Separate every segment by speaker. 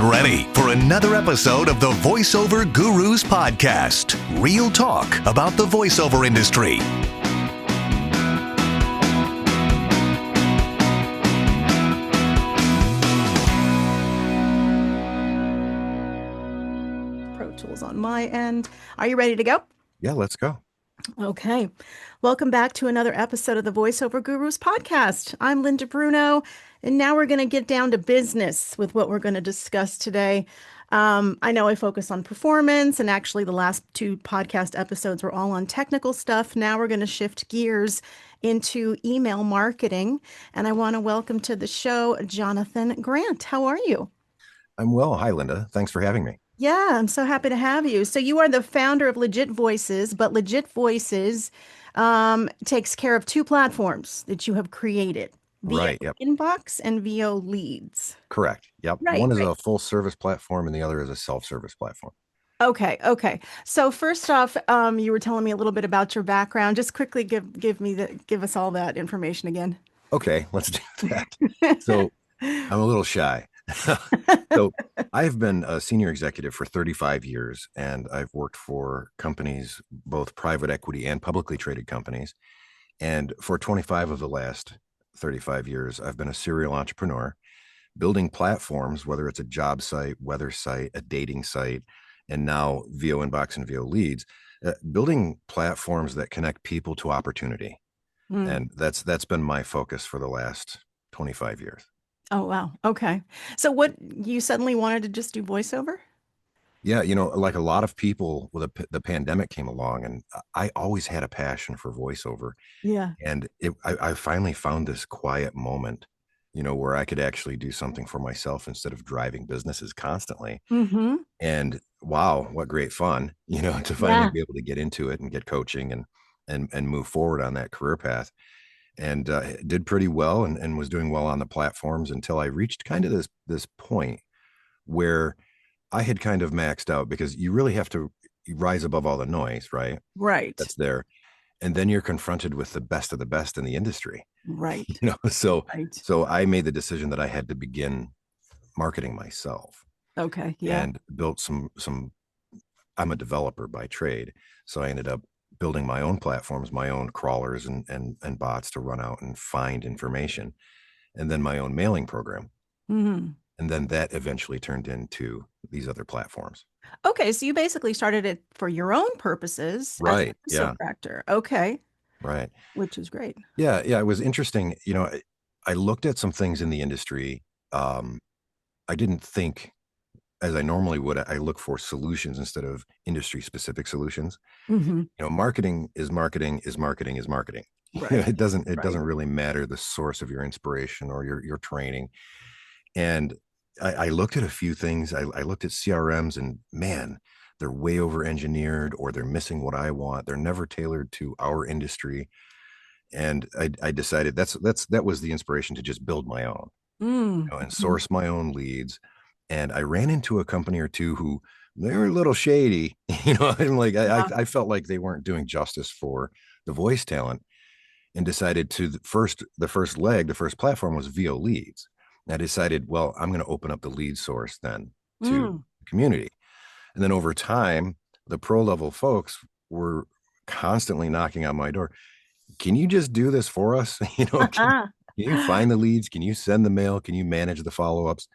Speaker 1: ready for another episode of the Voiceover Gurus podcast. Real talk about the voiceover industry.
Speaker 2: Pro Tools on my end. Are you ready to go?
Speaker 3: Yeah, let's go.
Speaker 2: Okay. Welcome back to another episode of the Voiceover Gurus podcast. I'm Linda Bruno, and now we're going to get down to business with what we're going to discuss today. I know I focus on performance, and actually the last two podcast episodes were all on technical stuff. Now we're going to shift gears into email marketing, and I want to welcome to the show Jonathon Grant. How are you?
Speaker 3: I'm well. Hi, Linda. Thanks for having me.
Speaker 2: Yeah, I'm so happy to have you. So you are the founder of Legit Voices, but Legit Voices takes care of two platforms that you have created, VO
Speaker 3: Right. Yep.
Speaker 2: Inbox and VO Leads.
Speaker 3: Correct. Yep.
Speaker 2: Right,
Speaker 3: One is
Speaker 2: right.
Speaker 3: a full service platform and the other is a self-service platform.
Speaker 2: Okay. So first off, you were telling me a little bit about your background. Just quickly give us all that information again.
Speaker 3: Okay, let's do that. So I'm a little shy. So I've been a senior executive for 35 years, and I've worked for companies, both private equity and publicly traded companies. And for 25 of the last 35 years, I've been a serial entrepreneur, building platforms, whether it's a job site, weather site, a dating site, and now VO Inbox and VO Leads, building platforms that connect people to opportunity. And that's been my focus for the last 25 years.
Speaker 2: Oh, wow. Okay. So what, you suddenly wanted to just do voiceover?
Speaker 3: Yeah, like a lot of people, the pandemic came along, and I always had a passion for voiceover.
Speaker 2: Yeah.
Speaker 3: And I finally found this quiet moment, where I could actually do something for myself instead of driving businesses constantly.
Speaker 2: Mm-hmm.
Speaker 3: And wow, what great fun, to finally be able to get into it and get coaching and move forward on that career path. And did pretty well and was doing well on the platforms until I reached kind of this point where I had kind of maxed out, because you really have to rise above all the noise, right?
Speaker 2: Right.
Speaker 3: That's there. And then you're confronted with the best of the best in the industry.
Speaker 2: Right.
Speaker 3: So
Speaker 2: Right.
Speaker 3: I made the decision that I had to begin marketing myself.
Speaker 2: Okay. Yeah.
Speaker 3: And built some I'm a developer by trade. So I ended up building my own platforms, my own crawlers and bots to run out and find information, and then my own mailing program.
Speaker 2: Mm-hmm.
Speaker 3: And then that eventually turned into these other platforms.
Speaker 2: Okay, so you basically started it for your own purposes,
Speaker 3: Right.
Speaker 2: as a subtractor. Okay,
Speaker 3: Right.
Speaker 2: which is great.
Speaker 3: Yeah. It was interesting. I looked at some things in the industry. I didn't think, as I normally would, I look for solutions instead of industry specific solutions.
Speaker 2: Mm-hmm.
Speaker 3: Marketing is marketing is marketing is marketing.
Speaker 2: Right.
Speaker 3: It doesn't
Speaker 2: Right.
Speaker 3: really matter the source of your inspiration or your training. And I looked at a few things. I looked at CRMs, and man, they're way over engineered, or they're missing what I want. They're never tailored to our industry. And I decided that was the inspiration to just build my own, and source my own leads. And I ran into a company or two who, they were a little shady, I'm like, I felt like they weren't doing justice for the voice talent, and decided the first platform was VO Leads. And I decided, well, I'm going to open up the lead source then to the community. And then over time, the pro level folks were constantly knocking on my door. Can you just do this for us? Can you find the leads? Can you send the mail? Can you manage the follow-ups?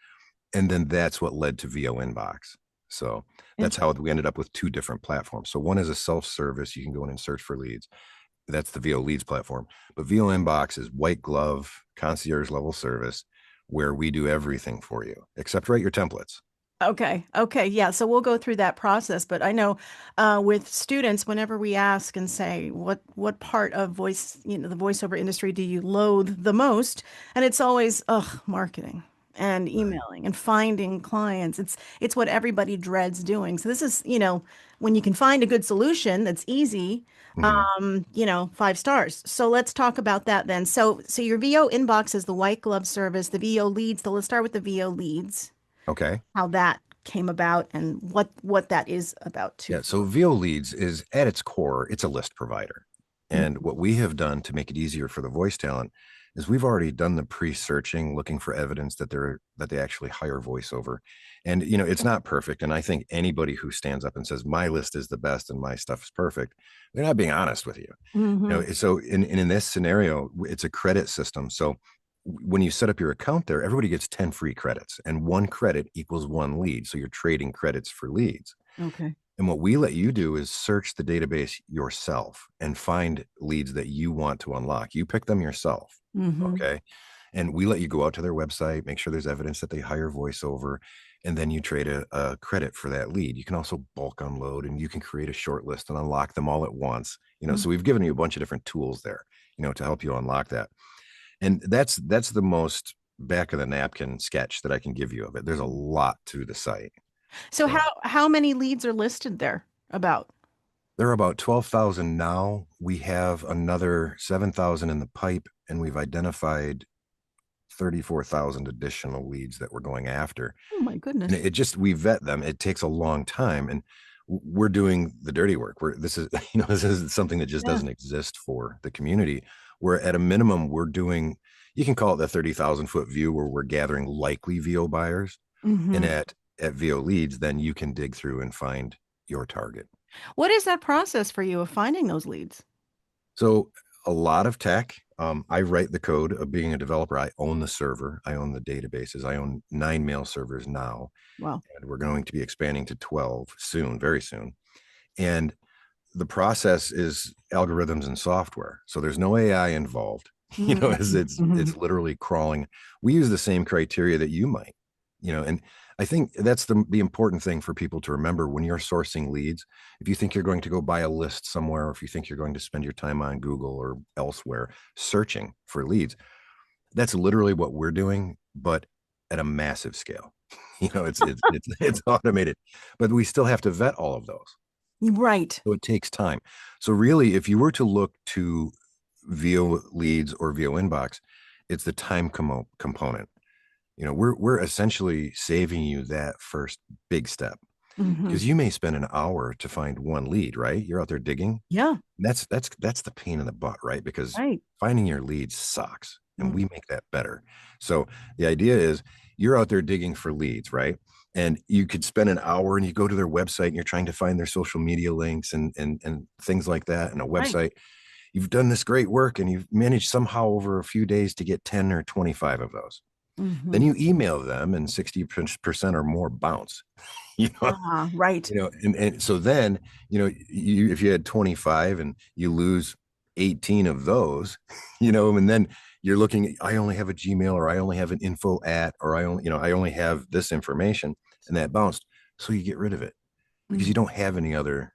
Speaker 3: And then that's what led to VO Inbox. So that's how we ended up with two different platforms. So one is a self-service. You can go in and search for leads. That's the VO Leads platform. But VO Inbox is white glove, concierge level service, where we do everything for you except write your templates.
Speaker 2: Okay. Yeah. So we'll go through that process. But I know with students, whenever we ask and say, what part of the voiceover industry do you loathe the most? And it's always, marketing and emailing and finding clients. It's what everybody dreads doing. So this is, when you can find a good solution that's easy, 5 stars. So let's talk about that then. So your VO Inbox is the white glove service, the VO Leads. So let's start with the VO Leads.
Speaker 3: Okay.
Speaker 2: How that came about and what that is about too.
Speaker 3: Yeah. So VO Leads is, at its core, it's a list provider. And what we have done to make it easier for the voice talent is we've already done the pre-searching, looking for evidence that they actually hire voiceover. And it's not perfect. And I think anybody who stands up and says my list is the best and my stuff is perfect, they're not being honest with you.
Speaker 2: Mm-hmm.
Speaker 3: So in this scenario, it's a credit system. So when you set up your account there, everybody gets 10 free credits, and 1 credit equals 1 lead. So you're trading credits for leads.
Speaker 2: Okay.
Speaker 3: And what we let you do is search the database yourself and find leads that you want to unlock. You pick them yourself.
Speaker 2: Mm-hmm.
Speaker 3: Okay. And we let you go out to their website, make sure there's evidence that they hire voiceover, and then you trade a credit for that lead. You can also bulk unload, and you can create a short list and unlock them all at once. So we've given you a bunch of different tools there, to help you unlock that. And that's the most back of the napkin sketch that I can give you of it. There's a lot to the site.
Speaker 2: So how many leads are listed there about?
Speaker 3: There are about 12,000 now. We have another 7,000 in the pipe, and we've identified 34,000 additional leads that we're going after.
Speaker 2: Oh my
Speaker 3: And
Speaker 2: goodness.
Speaker 3: we vet them. It takes a long time, and we're doing the dirty work. This is something that just
Speaker 2: Yeah.
Speaker 3: doesn't exist for the community. Where at a minimum, we're doing, you can call it the 30,000-foot view, where we're gathering likely VO buyers. And
Speaker 2: Mm-hmm.
Speaker 3: at VO leads, then you can dig through and find your target.
Speaker 2: What is that process for you of finding those leads?
Speaker 3: So a lot of tech. I write the code of being a developer. I own the server. I own the databases. I own 9 mail servers now,
Speaker 2: Wow.
Speaker 3: and we're going to be expanding to 12 soon, very soon. And the process is algorithms and software. So there's no AI involved. It's
Speaker 2: Mm-hmm.
Speaker 3: literally crawling. We use the same criteria that you might, and I think that's the important thing for people to remember when you're sourcing leads. If you think you're going to go buy a list somewhere, or if you think you're going to spend your time on Google or elsewhere searching for leads, that's literally what we're doing, but at a massive scale. It's automated, but we still have to vet all of those.
Speaker 2: Right.
Speaker 3: So it takes time. So really, if you were to look to VO leads or VO inbox, it's the time component. We're essentially saving you that first big step,
Speaker 2: Mm-hmm.
Speaker 3: because you may spend an hour to find 1 lead, right? You're out there digging.
Speaker 2: Yeah.
Speaker 3: That's the pain in the butt, right? Because
Speaker 2: Right.
Speaker 3: finding your leads sucks, and
Speaker 2: Mm.
Speaker 3: we make that better. So the idea is you're out there digging for leads, right? And you could spend an hour, and you go to their website, and you're trying to find their social media links and things like that, and a
Speaker 2: Right.
Speaker 3: website. You've done this great work, and you've managed somehow over a few days to get 10 or 25 of those. Then
Speaker 2: Mm-hmm.
Speaker 3: you email them, and 60% or more bounce. you know
Speaker 2: Right.
Speaker 3: and so then, if you had 25 and you lose 18 of those, and then you're looking, I only have a Gmail, or I only have an info at, or I only have this information, and that bounced. So you get rid of it, because you
Speaker 2: Mm.
Speaker 3: don't have any other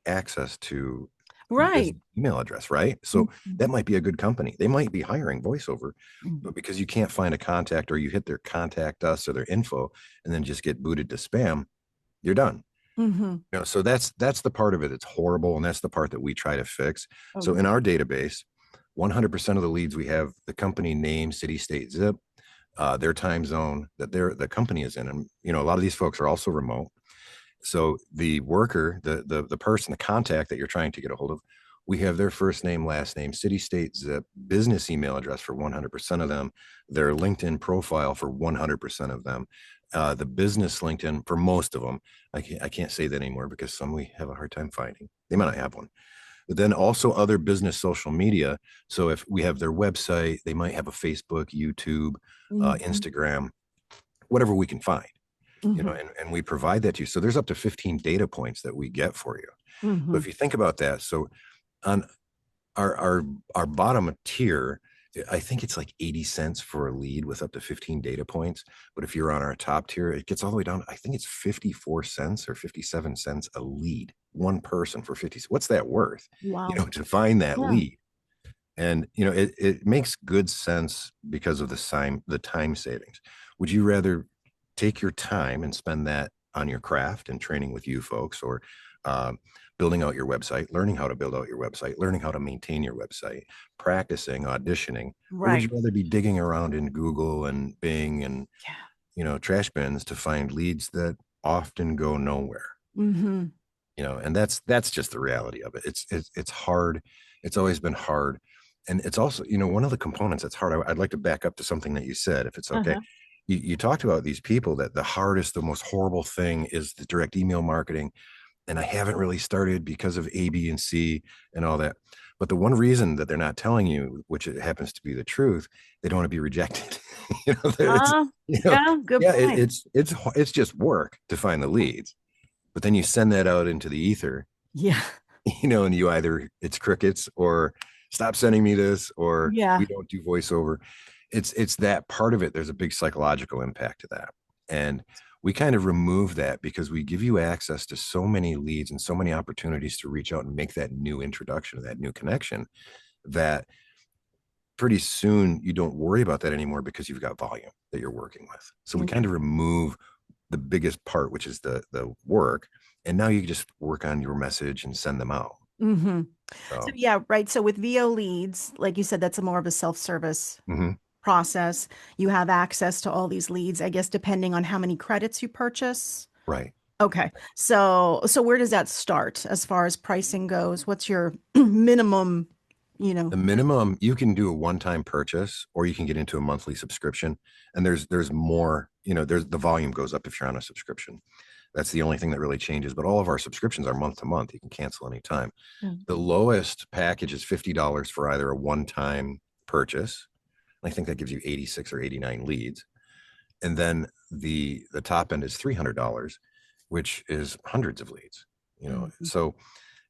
Speaker 3: access to the
Speaker 2: Right.
Speaker 3: business email address, right? So
Speaker 2: Mhm.
Speaker 3: that might be a good company. They might be hiring voiceover,
Speaker 2: Mhm.
Speaker 3: but because you can't find a contact, or you hit their contact us or their info and then just get booted to spam, you're done.
Speaker 2: Mhm.
Speaker 3: So that's the part of it that's horrible, and that's the part that we try to fix. So
Speaker 2: Oh,
Speaker 3: in our database, 100% of the leads, we have the company name, city, state, zip, their time zone that the company is in. And a lot of these folks are also remote. So the worker, the person, the contact that you're trying to get a hold of, we have their first name, last name, city, state, zip, business email address for 100% of them, their LinkedIn profile for 100% of them, the business LinkedIn for most of them. I can't say that anymore, because some we have a hard time finding. They might not have one. But then also other business social media. So if we have their website, they might have a Facebook, YouTube,
Speaker 2: mhm.
Speaker 3: Instagram, whatever we can find,
Speaker 2: Mhm.
Speaker 3: and we provide that to you. So there's up to 15 data points that we get for you. But
Speaker 2: Mhm.
Speaker 3: if you think about that, so on our our our bottom tier, I think it's like 80 cents for a lead with up to 15 data points. But if you're on our top tier, it gets all the way down. I think it's 54 cents or 57 cents a lead, one person for 50. What's that worth?
Speaker 2: Wow.
Speaker 3: To find that
Speaker 2: Yeah.
Speaker 3: lead. And it makes good sense because of the time savings. Would you rather take your time and spend that on your craft and training with you folks, or um, building out your website, learning how to build out your website, learning how to maintain your website, practicing, auditioning? Or would you
Speaker 2: Right.
Speaker 3: rather be digging around in Google and Bing and
Speaker 2: Yeah.
Speaker 3: trash bins to find leads that often go nowhere?
Speaker 2: Mhm.
Speaker 3: And that's just the reality of it. It's hard. It's always been hard. And it's also, one of the components that's hard. I'd like to back up to something that you said, if it's okay.
Speaker 2: Uh-huh.
Speaker 3: You talked about these people that the hardest, the most horrible thing is the direct email marketing. And I haven't really started because of A, B, and C and all that. But the one reason that they're not telling you, which it happens to be the truth, they don't want to be rejected. It's,
Speaker 2: Yeah, good
Speaker 3: yeah,
Speaker 2: point.
Speaker 3: it's just work to find the leads. But then you send that out into the ether,
Speaker 2: Yeah.
Speaker 3: and you either it's crickets or stop sending me this or
Speaker 2: Yeah.
Speaker 3: we don't do voiceover. It's that part of it. There's a big psychological impact to that. And we kind of remove that because we give you access to so many leads and so many opportunities to reach out and make that new introduction, that new connection, that pretty soon you don't worry about that anymore because you've got volume that you're working with. So we kind of remove the biggest part, which is the work. And now you can just work on your message and send them out.
Speaker 2: Mm-hmm. So
Speaker 3: So,
Speaker 2: yeah, right. So with VO leads, like you said, that's a more of a self-service
Speaker 3: mhm,
Speaker 2: process. You have access to all these leads, I guess, depending on how many credits you purchase.
Speaker 3: right.
Speaker 2: Okay. So where does that start as far as pricing goes? What's your minimum, you know?
Speaker 3: The minimum you can do a one-time purchase or you can get into a monthly subscription. And there's more, there's the volume goes up if you're on a subscription. That's the only thing that really changes. But all of our subscriptions are month to month. You can cancel anytime.
Speaker 2: Mm.
Speaker 3: The lowest package is $50 for either a one-time purchase. I think that gives you 86 or 89 leads. And then the top end is $300, which is hundreds of leads.
Speaker 2: Mhm.
Speaker 3: So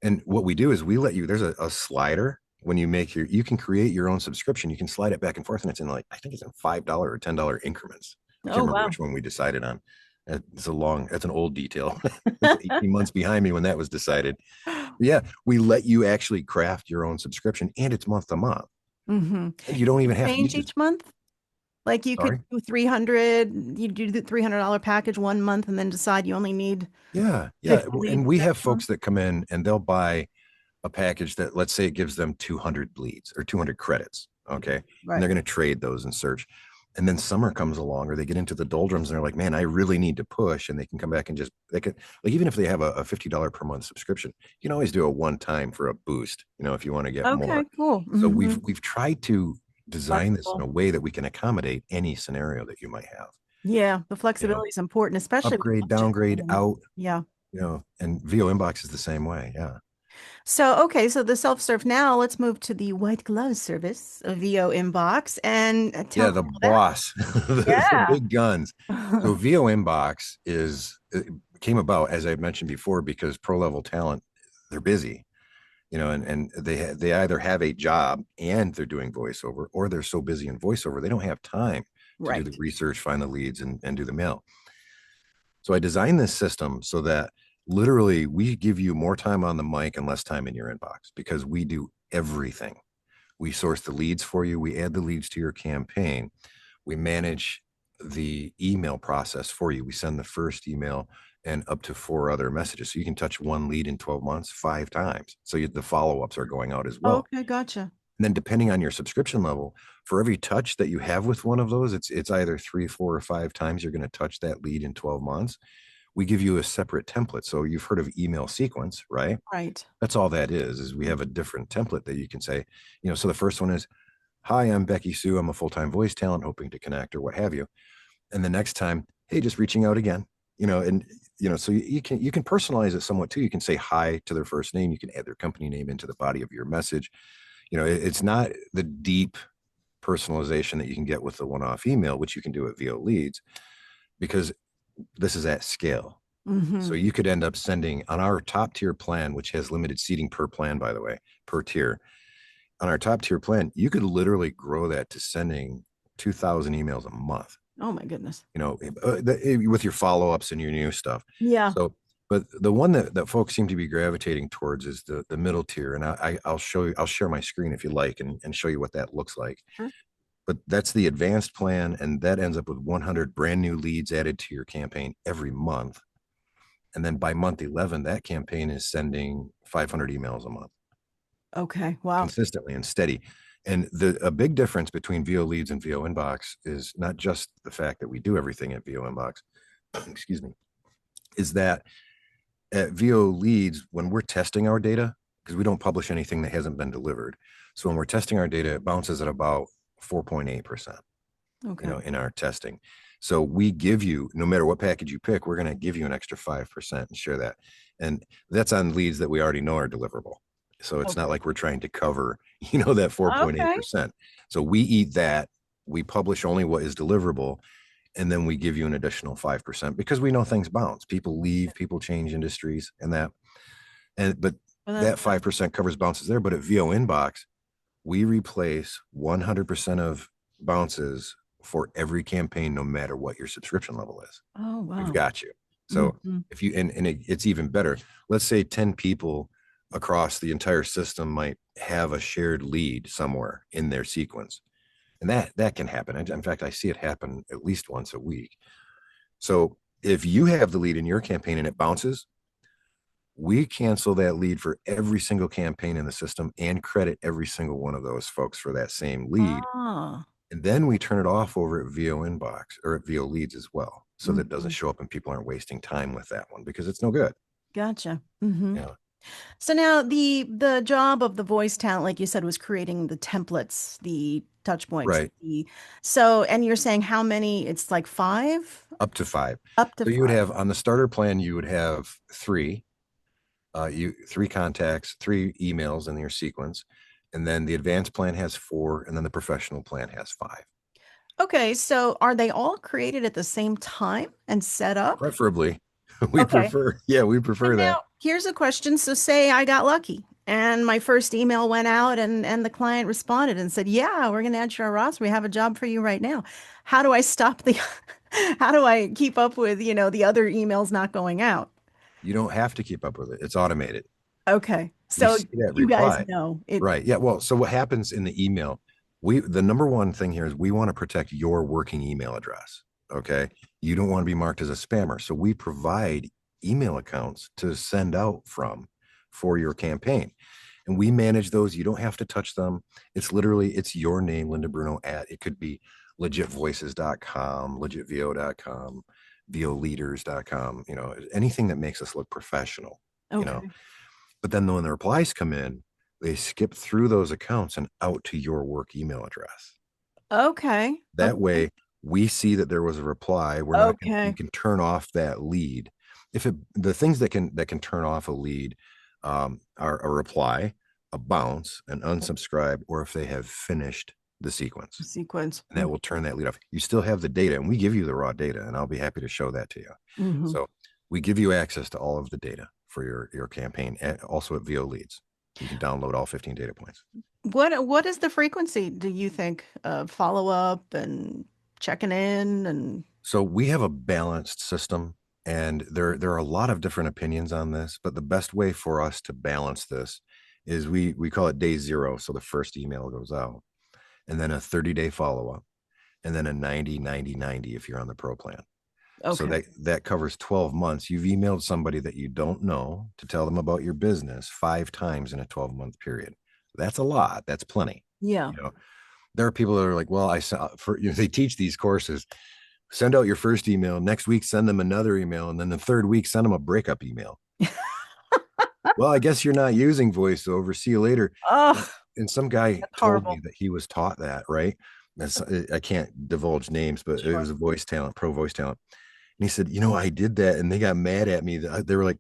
Speaker 3: and what we do is we let you, there's a slider when you make you can create your own subscription. You can slide it back and forth and it's in I think it's in $5 or $10 increments. I can't
Speaker 2: Oh,
Speaker 3: remember
Speaker 2: wow.
Speaker 3: which one we decided on. That's an old detail. It's 18 months behind me when that was decided. But yeah, we let you actually craft your own subscription and it's month to month.
Speaker 2: Mm-hmm.
Speaker 3: And you don't even have to, you
Speaker 2: Change
Speaker 3: just,
Speaker 2: each month? Like you could
Speaker 3: sorry.
Speaker 2: do 300, you do the $300 package one month and then decide you only need
Speaker 3: Yeah. Yeah.
Speaker 2: 50 leads
Speaker 3: And
Speaker 2: the
Speaker 3: we have
Speaker 2: next month.
Speaker 3: folks that come in and they'll buy a package that, let's say, it gives them 200 leads or 200 credits. Okay. And
Speaker 2: Right.
Speaker 3: they're going to trade those and search. And then summer comes along or they get into the doldrums and they're like, man, I really need to push. And they can come back and they could, like, even if they have a $50 per month subscription, you can always do a one time for a boost, if you want to get
Speaker 2: Okay,
Speaker 3: more.
Speaker 2: cool.
Speaker 3: So
Speaker 2: Hmm.
Speaker 3: we've tried to design this in
Speaker 2: Flexible.
Speaker 3: a way that we can accommodate any scenario that you might have,
Speaker 2: Yeah, the
Speaker 3: you know,
Speaker 2: flexibility is important, especially with
Speaker 3: upgrade, downgrade,
Speaker 2: budgeting.
Speaker 3: out,
Speaker 2: Yeah.
Speaker 3: and VO inbox is the same way. Yeah.
Speaker 2: So, okay, so the self-serve now, let's move to the white glove service of VO Inbox and tell
Speaker 3: Yeah,
Speaker 2: me
Speaker 3: the
Speaker 2: about that.
Speaker 3: boss, the
Speaker 2: Yeah.
Speaker 3: big guns. So VO Inbox came about, as I mentioned before, because pro level talent, they're busy, and they either have a job and they're doing voiceover, or they're so busy in voiceover they don't have time to do the
Speaker 2: Right.
Speaker 3: research, find the leads, and do the mail. So I designed this system so that literally we give you more time on the mic and less time in your inbox because we do everything. We source the leads for you. We add the leads to your campaign. We manage the email process for you. We send the first email and up to 4 other messages. So you can touch one lead in 12 months 5 times. So the follow-ups are going out as well.
Speaker 2: Okay, gotcha.
Speaker 3: And then depending on your subscription level, for every touch that you have with one of those, it's either 3, 4, or 5 times you're going to touch that lead in 12 months. We give you a separate template. So you've heard of email sequence, right?
Speaker 2: Right.
Speaker 3: That's all that is we have a different template that you can say, so the first one is, hi, I'm Becky Sue. I'm a full-time voice talent hoping to connect or what have you. And the next time, hey, just reaching out again, and so you can personalize it somewhat too. You can say hi to their first name. You can add their company name into the body of your message. It's not the deep personalization that you can get with the one-off email, which you can do at VO leads, because this is at scale.
Speaker 2: Hmm.
Speaker 3: So you could end up sending on our top tier plan, which has limited seating per plan, by the way, per tier. On our top tier plan, you could literally grow that to sending 2,000 emails a month,
Speaker 2: Oh my goodness.
Speaker 3: with your follow-ups and your new stuff.
Speaker 2: Yeah.
Speaker 3: So, but the one that folks seem to be gravitating towards is the middle tier. And I'll show you, I'll share my screen if you like and show you what that looks like.
Speaker 2: Sure.
Speaker 3: But that's the advanced plan. And that ends up with 100 brand new leads added to your campaign every month. And then by month 11, that campaign is sending 500 emails a month
Speaker 2: Okay. Wow.
Speaker 3: consistently and steady. And a big difference between VO leads and VO inbox is not just the fact that we do everything at VO inbox, excuse me, is that at VO Leads, when we're testing our data, because we don't publish anything that hasn't been delivered. So when we're testing our data, it bounces at about 4.8%,
Speaker 2: Okay.
Speaker 3: in our testing. So we give you, no matter what package you pick, we're going to give you an extra 5% and share that. And that's on leads that we already know are deliverable. So it's not
Speaker 2: Okay.
Speaker 3: like we're trying to cover, that
Speaker 2: Okay.
Speaker 3: 4.8%. So we eat that. We publish only what is deliverable. And then we give you an additional 5% because we know things bounce. People leave, people change industries but
Speaker 2: Well,
Speaker 3: that 5% covers bounces there. But at VO Inbox, we replace 100% of bounces for every campaign, no matter what your subscription level is.
Speaker 2: oh,
Speaker 3: We've
Speaker 2: wow.
Speaker 3: got you. So
Speaker 2: Mhm.
Speaker 3: if you, it's even better. Let's say 10 people across the entire system might have a shared lead somewhere in their sequence. And that can happen. In fact, I see it happen at least once a week. So if you have the lead in your campaign and it bounces, we cancel that lead for every single campaign in the system and credit every single one of those folks for that same lead.
Speaker 2: Ah.
Speaker 3: And then we turn it off over at VO Inbox or at VO Leads as well. So that it doesn't
Speaker 2: Mhm.
Speaker 3: show up and people aren't wasting time with that one because it's no good.
Speaker 2: Gotcha. Hmm.
Speaker 3: Yeah.
Speaker 2: So now the job of the voice talent, like you said, was creating the templates, the touch points,
Speaker 3: Right.
Speaker 2: and you're saying how many? It's like five?
Speaker 3: Up to 5.
Speaker 2: Up to
Speaker 3: So you would
Speaker 2: five.
Speaker 3: have on the starter plan, you would have 3, three contacts, 3 emails in your sequence. And then the advanced plan has 4. And then the professional plan has 5.
Speaker 2: Okay, so are they all created at the same time and set up?
Speaker 3: Preferably.
Speaker 2: Okay.
Speaker 3: We
Speaker 2: But
Speaker 3: prefer that.
Speaker 2: now here's a question. So say I got lucky and my first email went out and the client responded and said, "Yeah, we're going to add you to our roster. We have a job for you right now." How do I stop the how do I keep up with, the other emails not going out?
Speaker 3: You don't have to keep up with it. It's automated.
Speaker 2: Okay.
Speaker 3: We
Speaker 2: So
Speaker 3: see that
Speaker 2: you guys
Speaker 3: reply.
Speaker 2: know it.
Speaker 3: Right. Yeah. Well, so what happens in the email? The number one thing here is we want to protect your working email address. Okay. You don't want to be marked as a spammer. So we provide email accounts to send out from for your campaign. And we manage those. You don't have to touch them. It's your name, Linda Bruno at it could be legitvoices.com, legitvo.com, voleaders.com, anything that makes us look professional, you know.
Speaker 2: Okay.
Speaker 3: But then when the replies come in, they skip through those accounts and out to your work email address.
Speaker 2: Okay.
Speaker 3: That
Speaker 2: Okay.
Speaker 3: way we see that there was a reply. We
Speaker 2: Okay.
Speaker 3: can turn off that lead. The things that can turn off a lead are a reply, a bounce, an unsubscribe, or if they have finished the sequence.
Speaker 2: Sequence.
Speaker 3: And that will turn that lead off. You still have the data, and we give you the raw data, and I'll be happy to show that to you.
Speaker 2: Mm-hmm.
Speaker 3: So we give you access to all of the data for your campaign, and also at VO Leads. You can download all 15 data points.
Speaker 2: What is the frequency, do you think, of follow up and checking in and
Speaker 3: So we have a balanced system, and there are a lot of different opinions on this, but the best way for us to balance this is we call it day 0. So the first email goes out, and then a 30-day follow-up, and then a 90-90-90 if you're on the pro plan. So
Speaker 2: okay.
Speaker 3: that covers 12 months. You've emailed somebody that you don't know to tell them about your business 5 times in a 12-month period. That's a lot. That's plenty.
Speaker 2: Yeah.
Speaker 3: There are people that are like, well, I saw they teach these courses. Send out your first email. Next week, send them another email. And then the third week, send them a breakup email. Well, I guess you're not using voiceover. See you later.
Speaker 2: Oh,
Speaker 3: And some guy
Speaker 2: that's
Speaker 3: told me
Speaker 2: horrible.
Speaker 3: that he was taught that, right? I can't divulge names, but it
Speaker 2: Sure.
Speaker 3: was a pro voice talent. And he said, I did that. And they got mad at me. They were like,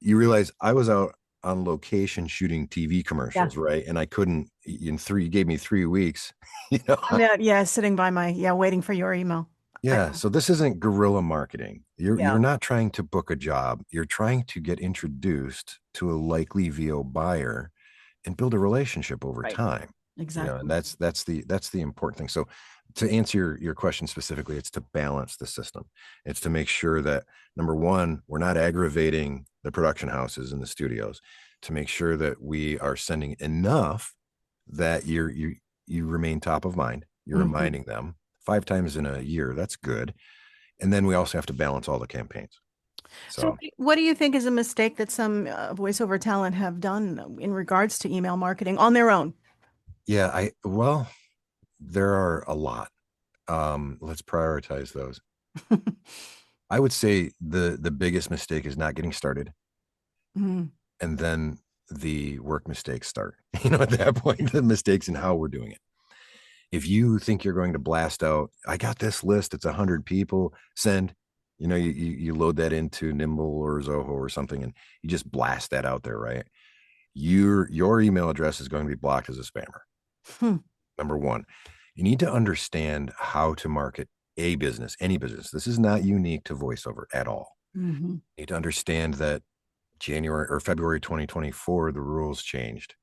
Speaker 3: you realize I was out on location shooting TV
Speaker 2: Yeah.
Speaker 3: commercials, right? And I couldn't, you gave me 3 weeks, you know?
Speaker 2: Yeah, sitting by waiting for your email. I
Speaker 3: Yeah.
Speaker 2: know.
Speaker 3: So this isn't guerrilla marketing. You're
Speaker 2: Yeah.
Speaker 3: not trying to book a job. You're trying to get introduced to a likely VO buyer and build a relationship over
Speaker 2: Right.
Speaker 3: time. And
Speaker 2: Exactly.
Speaker 3: that's the important thing. So to answer your question specifically, it's to balance the system. It's to make sure that number one, we're not aggravating the production houses and the studios, to make sure that we are sending enough that you remain top of mind. You're
Speaker 2: Hmm.
Speaker 3: reminding them 5 times in a year. That's good. And then we also have to balance all the campaigns.
Speaker 2: So
Speaker 3: So
Speaker 2: what do you think is a mistake that some voiceover talent have done in regards to email marketing on their own?
Speaker 3: yeah, there are a lot. Let's prioritize those. I would say the biggest mistake is not getting started.
Speaker 2: Mm.
Speaker 3: And then the work mistakes start. At that point, the mistakes in how we're doing it. If you think you're going to blast out, I got this list, it's 100 people, send, you load that into Nimble or Zoho or something, and you just blast that out there, right? Your email address is going to be blocked as a spammer.
Speaker 2: Hmm.
Speaker 3: Number one, you need to understand how to market a business, any business. This is not unique to VoiceOver at all.
Speaker 2: Mm-hmm.
Speaker 3: You need to understand that January or February 2024, the rules changed,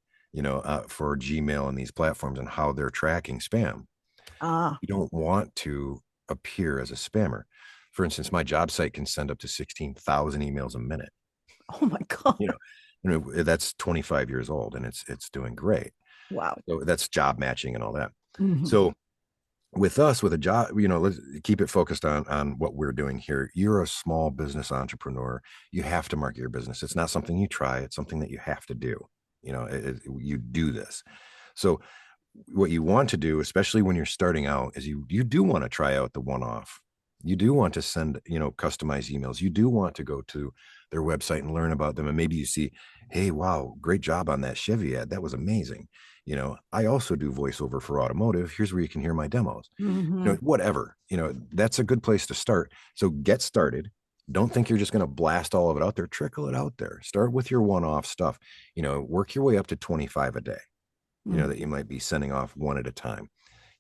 Speaker 3: for Gmail and these platforms and how they're tracking spam.
Speaker 2: Ah.
Speaker 3: You don't want to appear as a spammer. For instance, my job site can send up to 16,000 emails a minute.
Speaker 2: Oh my God.
Speaker 3: That's 25 years old and it's doing great.
Speaker 2: Wow.
Speaker 3: So that's job matching and all that.
Speaker 2: Mm-hmm.
Speaker 3: So with us, with a job, let's keep it focused on what we're doing here. You're a small business entrepreneur. You have to market your business. It's not something you try. It's something that you have to do. You do this. So what you want to do, especially when you're starting out, is you do want to try out the one-off. You do want to send, customized emails. You do want to go to their website and learn about them. And maybe you see, hey, wow, great job on that Chevy ad. That was amazing. I also do voiceover for automotive. Here's where you can hear my demos.
Speaker 2: Mm-hmm.
Speaker 3: Whatever, that's a good place to start. So get started. Don't think you're just going to blast all of it out there. Trickle it out there. Start with your one-off stuff. Work your way up to 25 a day.
Speaker 2: Mm.
Speaker 3: That you might be sending off one at a time.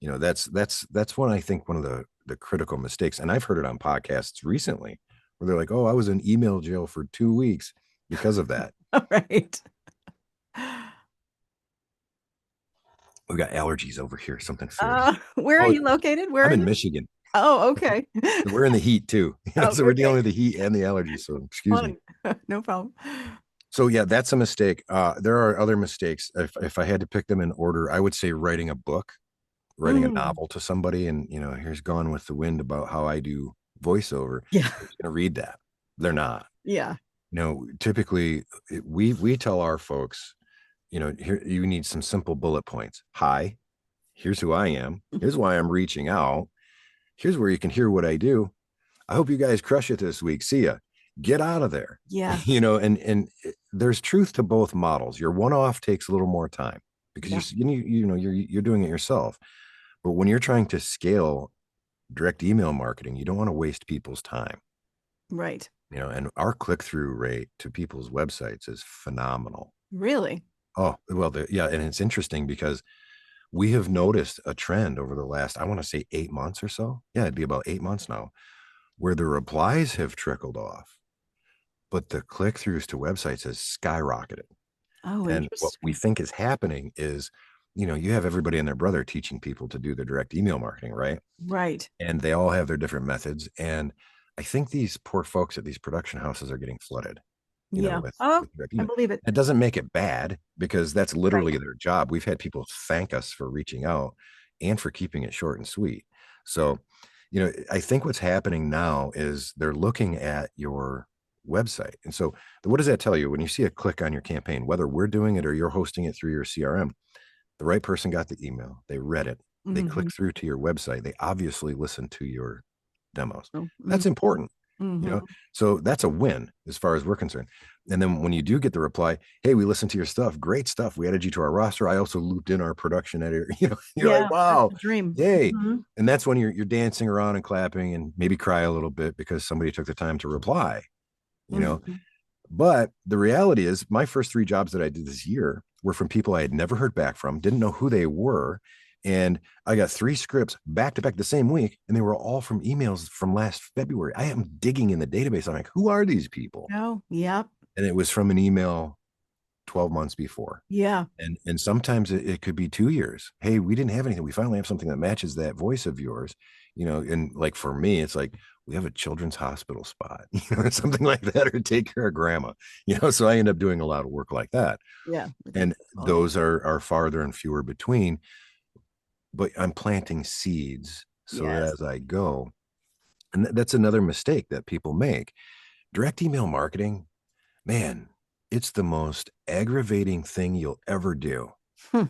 Speaker 3: That's one, I think, one of the critical mistakes. And I've heard it on podcasts recently where they're like, oh, I was in email jail for 2 weeks because of that.
Speaker 2: All right.
Speaker 3: We got allergies over here, something fierce.
Speaker 2: Where are
Speaker 3: Oh,
Speaker 2: you located? Where
Speaker 3: I'm
Speaker 2: are
Speaker 3: in
Speaker 2: you?
Speaker 3: Michigan.
Speaker 2: Oh, okay.
Speaker 3: We're in the heat too.
Speaker 2: Oh,
Speaker 3: So we're dealing
Speaker 2: okay.
Speaker 3: with the heat and the allergies. So excuse me.
Speaker 2: Fun. No problem.
Speaker 3: So yeah, that's a mistake. There are other mistakes. If I had to pick them in order, I would say writing a book, writing a
Speaker 2: Mm.
Speaker 3: novel to somebody, and here's Gone with the Wind about how I do voiceover.
Speaker 2: Yeah.
Speaker 3: Who's going to read that? They're not.
Speaker 2: Yeah.
Speaker 3: Typically we tell our folks, here you need some simple bullet points. Hi, here's who I am. Here's why I'm reaching out. Here's where you can hear what I do. I hope you guys crush it this week. See ya. Get out of there.
Speaker 2: Yeah.
Speaker 3: And there's truth to both models. Your one-off takes a little more time because
Speaker 2: Yeah.
Speaker 3: you're doing it yourself. But when you're trying to scale direct email marketing, you don't want to waste people's time.
Speaker 2: Right.
Speaker 3: And our click-through rate to people's websites is phenomenal.
Speaker 2: Really?
Speaker 3: Oh, well, yeah. And it's interesting because we have noticed a trend over the last, I want to say 8 months or so. Yeah, it'd be about 8 months now, where the replies have trickled off, but the click-throughs to websites has skyrocketed.
Speaker 2: Oh,
Speaker 3: And what we
Speaker 2: interesting.
Speaker 3: think is happening is, you have everybody and their brother teaching people to do their direct email marketing, right?
Speaker 2: Right.
Speaker 3: And they all have their different methods. And I think these poor folks at these production houses are getting flooded,
Speaker 2: Yeah.
Speaker 3: with
Speaker 2: Oh,
Speaker 3: direct
Speaker 2: I
Speaker 3: email.
Speaker 2: believe it.
Speaker 3: It doesn't make it bad because that's
Speaker 2: Right.
Speaker 3: literally their job. We've had people thank us for reaching out and for keeping it short and sweet. So, I think what's happening now is they're looking at your website. And so what does that tell you when you see a click on your campaign, whether we're doing it or you're hosting it through your CRM? The right person got the email, they read it, they
Speaker 2: Mm-hmm.
Speaker 3: click through to your website, they obviously listened to your demos.
Speaker 2: Oh,
Speaker 3: That's important,
Speaker 2: mm-hmm.
Speaker 3: so that's a win as far as we're concerned. And then when you do get the reply, hey, we listened to your stuff, great stuff, we added you to our roster, I also looped in our production editor, you're
Speaker 2: Yeah,
Speaker 3: like,
Speaker 2: that's
Speaker 3: wow,
Speaker 2: the dream.
Speaker 3: yay.
Speaker 2: Mm-hmm.
Speaker 3: And that's when you're dancing around and clapping and maybe cry a little bit because somebody took the time to reply, you know
Speaker 2: Mm-hmm.
Speaker 3: but the reality is, my first 3 jobs that I did this year were from people I had never heard back from, didn't know who they were. And I got 3 scripts back to back the same week, and they were all from emails from last February. I am digging in the database. I'm like, who are these people?
Speaker 2: Oh, yep.
Speaker 3: And it was from an email 12 months before.
Speaker 2: Yeah.
Speaker 3: And sometimes it could be 2 years. Hey, we didn't have anything. We finally have something that matches that voice of yours, and like for me, it's like we have a children's hospital spot, or something like that, or take care of grandma, so I end up doing a lot of work like that.
Speaker 2: Yeah. It
Speaker 3: And
Speaker 2: takes volume.
Speaker 3: those are farther and fewer between, but I'm planting seeds so that
Speaker 2: Yes.
Speaker 3: as I go, and that's another mistake that people make. Direct email marketing, man, it's the most aggravating thing you'll ever do.
Speaker 2: Hmm.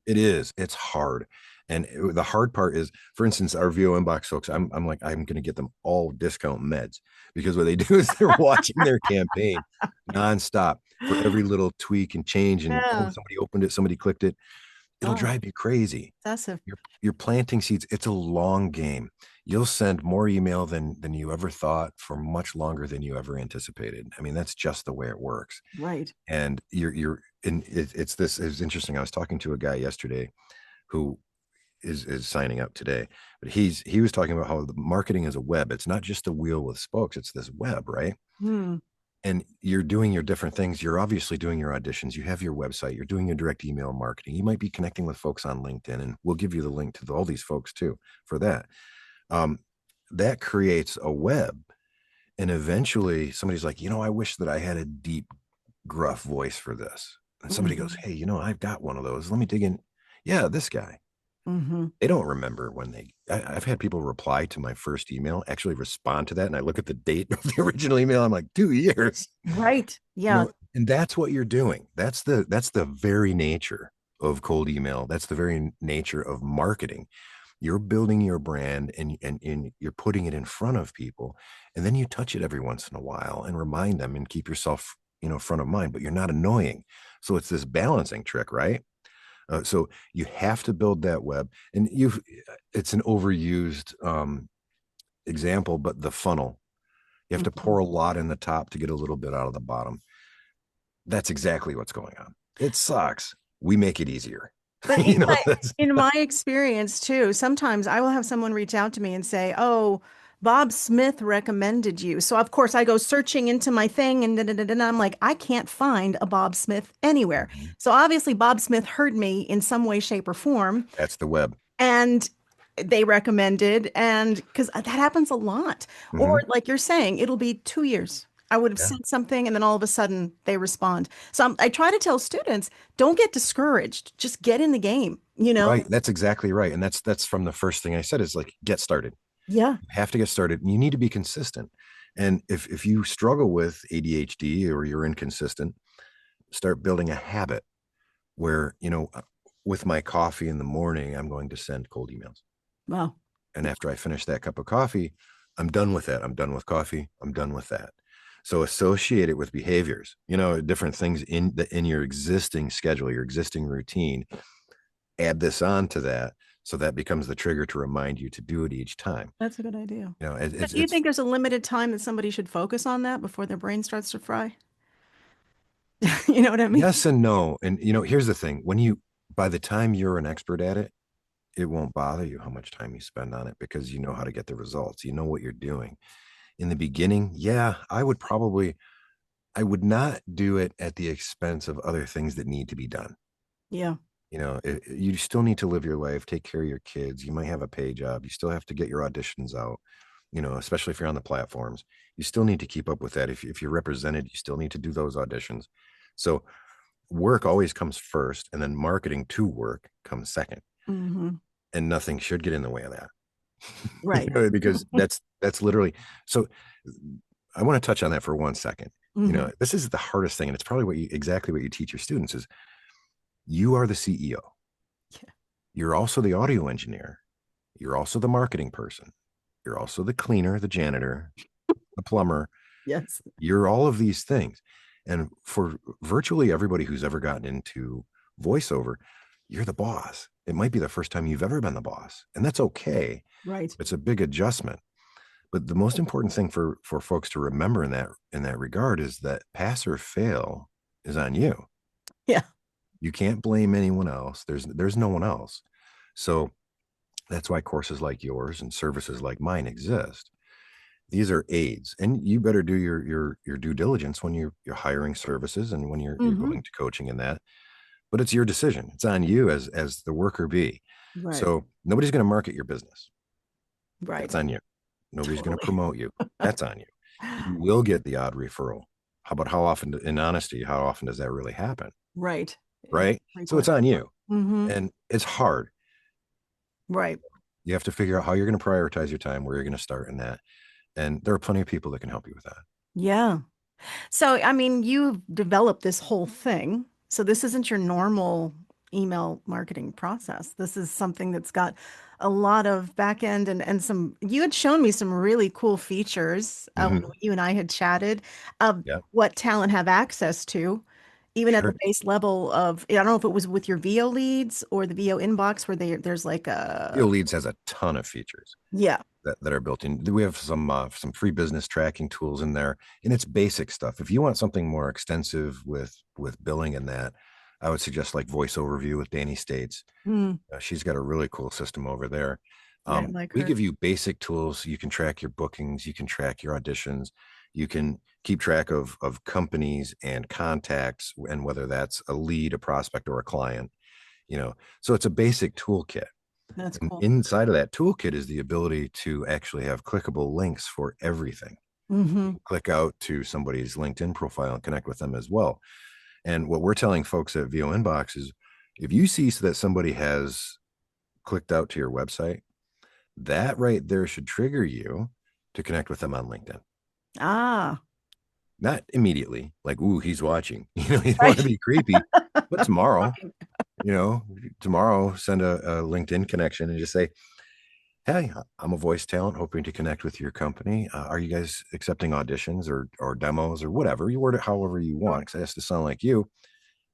Speaker 3: It is. It's hard. And the hard part is, for instance, our VO inbox folks, I'm like, I'm going to get them all discount meds, because what they do is they're watching their campaign nonstop for every little tweak and change. And oh,
Speaker 2: Yeah.
Speaker 3: somebody opened it, somebody clicked it. It'll
Speaker 2: Oh,
Speaker 3: drive you crazy.
Speaker 2: excessive.
Speaker 3: You're planting seeds. It's a long game. You'll send more email than you ever thought for much longer than you ever anticipated. I mean, that's just the way it works.
Speaker 2: Right.
Speaker 3: And it's interesting. I was talking to a guy yesterday who is signing up today, but he was talking about how the marketing is a web. It's not just a wheel with spokes. It's this web, right?
Speaker 2: Hmm.
Speaker 3: And you're doing your different things. You're obviously doing your auditions. You have your website. You're doing your direct email marketing. You might be connecting with folks on LinkedIn, and we'll give you the link to all these folks too for that. Um, that creates a web. And eventually somebody's like, I wish that I had a deep, gruff voice for this. And somebody goes,
Speaker 2: Hmm.
Speaker 3: hey, I've got one of those. Let me dig in. Yeah, this guy.
Speaker 2: Hmm.
Speaker 3: They don't remember when I've had people reply to my first email, actually respond to that. And I look at the date of the original email. I'm like, 2 years,
Speaker 2: Right. Yeah.
Speaker 3: and that's what you're doing. That's the very nature of cold email. That's the very nature of marketing. You're building your brand, and you're putting it in front of people. And then you touch it every once in a while and remind them and keep yourself, front of mind, but you're not annoying. So it's this balancing trick, right? So you have to build that web, and it's an overused example, but the funnel, you have to pour
Speaker 2: Mhm.
Speaker 3: a lot in the top to get a little bit out of the bottom. That's exactly what's going on. It sucks. We make it easier.
Speaker 2: But
Speaker 3: you know, that's,
Speaker 2: in my experience too, sometimes I will have someone reach out to me and say, "Oh, Bob Smith recommended you." So of course I go searching into my thing and I'm like, I can't find a Bob Smith anywhere.
Speaker 3: Mhm.
Speaker 2: So obviously Bob Smith heard me in some way, shape, or form,
Speaker 3: That's the web.
Speaker 2: and they recommended, and because that happens a lot. Or
Speaker 3: Hmm.
Speaker 2: like you're saying, it'll be 2 years. I would have
Speaker 3: Yeah.
Speaker 2: sent something and then all of a sudden they respond. So I try to tell students, don't get discouraged. Just get in the game, you know?
Speaker 3: Right. That's exactly right. And that's from the first thing I said is like, get started.
Speaker 2: Yeah.
Speaker 3: You have to get started, and you need to be consistent. And if you struggle with ADHD or you're inconsistent, start building a habit where, with my coffee in the morning, I'm going to send cold emails.
Speaker 2: Wow.
Speaker 3: And after I finish that cup of coffee, I'm done with that. I'm done with coffee. I'm done with that. So associate it with behaviors, different things in your existing schedule, your existing routine. Add this on to that, so that becomes the trigger to remind you to do it each time.
Speaker 2: That's a good idea. But
Speaker 3: It's
Speaker 2: do you
Speaker 3: it's
Speaker 2: think there's a limited time that somebody should focus on that before their brain starts to fry? You know what I mean?
Speaker 3: yes and no. And here's the thing: by the time you're an expert at it, it won't bother you how much time you spend on it, because you know how to get the results. You know what you're doing. In the beginning, yeah, I would not do it at the expense of other things that need to be done.
Speaker 2: Yeah.
Speaker 3: You still need to live your life, take care of your kids. You might have a pay job. You still have to get your auditions out, especially if you're on the platforms. You still need to keep up with that. If you're represented, you still need to do those auditions. So work always comes first, and then marketing to work comes second.
Speaker 2: Hmm.
Speaker 3: And nothing should get in the way of that.
Speaker 2: Right.
Speaker 3: Because that's literally so. I want to touch on that for 1 second.
Speaker 2: Hmm.
Speaker 3: This is the hardest thing, and it's probably exactly what you teach your students is you are the CEO.
Speaker 2: Yeah.
Speaker 3: You're also the audio engineer. You're also the marketing person. You're also the cleaner, the janitor, the plumber.
Speaker 2: Yes.
Speaker 3: You're all of these things. And for virtually everybody who's ever gotten into voiceover, you're the boss. It might be the first time you've ever been the boss, and that's okay.
Speaker 2: Right.
Speaker 3: It's a big adjustment. But the most important thing for folks to remember in that regard is that pass or fail is on you.
Speaker 2: Yeah.
Speaker 3: You can't blame anyone else. There's no one else. So that's why courses like yours and services like mine exist. These are aids, and you better do your due diligence when you're hiring services and when you're
Speaker 2: Hmm.
Speaker 3: going to coaching and that. But it's your decision. It's on you as the worker bee.
Speaker 2: Right.
Speaker 3: So nobody's going to market your business.
Speaker 2: Right.
Speaker 3: That's on you. Nobody's going to
Speaker 2: Totally.
Speaker 3: promote you. That's on you. You will get the odd referral. How often, in honesty, how often does that really happen?
Speaker 2: Right. It's
Speaker 3: Right. So it's
Speaker 2: frequent.
Speaker 3: on you.
Speaker 2: Hmm.
Speaker 3: And it's hard.
Speaker 2: Right.
Speaker 3: You have to figure out how you're going to prioritize your time, where you're going to start in that. And there are plenty of people that can help you with that.
Speaker 2: Yeah. So, I mean, you've developed this whole thing. So this isn't your normal email marketing process. This is something that's got a lot of back end and some, you had shown me some really cool features when
Speaker 3: Hmm.
Speaker 2: you and I had chatted of
Speaker 3: Yeah,
Speaker 2: what talent have access to, even at the
Speaker 3: sure.
Speaker 2: base level of, I don't know if it was with your VO leads or the VO inbox where there's like
Speaker 3: Video
Speaker 2: a,
Speaker 3: Leads has a ton of features
Speaker 2: yeah.
Speaker 3: that are built in. We have some free business tracking tools in there, and it's basic stuff. If you want something more extensive with billing and that, I would suggest like Voice Overview with Danny States.
Speaker 2: Mm,
Speaker 3: She's got a really cool system over there.
Speaker 2: yeah, I like
Speaker 3: We
Speaker 2: her.
Speaker 3: give you basic tools. You can track your bookings. You can track your auditions. You can keep track of companies and contacts, and whether that's a lead, a prospect, or a client. So it's a basic toolkit.
Speaker 2: That's
Speaker 3: And
Speaker 2: cool.
Speaker 3: inside of that toolkit is the ability to actually have clickable links for everything. You
Speaker 2: Hmm.
Speaker 3: can click out to somebody's LinkedIn profile and connect with them as well. And what we're telling folks at VO Inbox is if you see that somebody has clicked out to your website, that right there should trigger you to connect with them on LinkedIn.
Speaker 2: Ah,
Speaker 3: Not immediately, like, ooh, he's watching. You don't want to
Speaker 2: right.
Speaker 3: be creepy, but tomorrow,
Speaker 2: Right.
Speaker 3: you know, tomorrow, send a LinkedIn connection and just say, hey, I'm a voice talent hoping to connect with your company. Are you guys accepting auditions or demos or whatever? You word it however you want because it has to sound like you.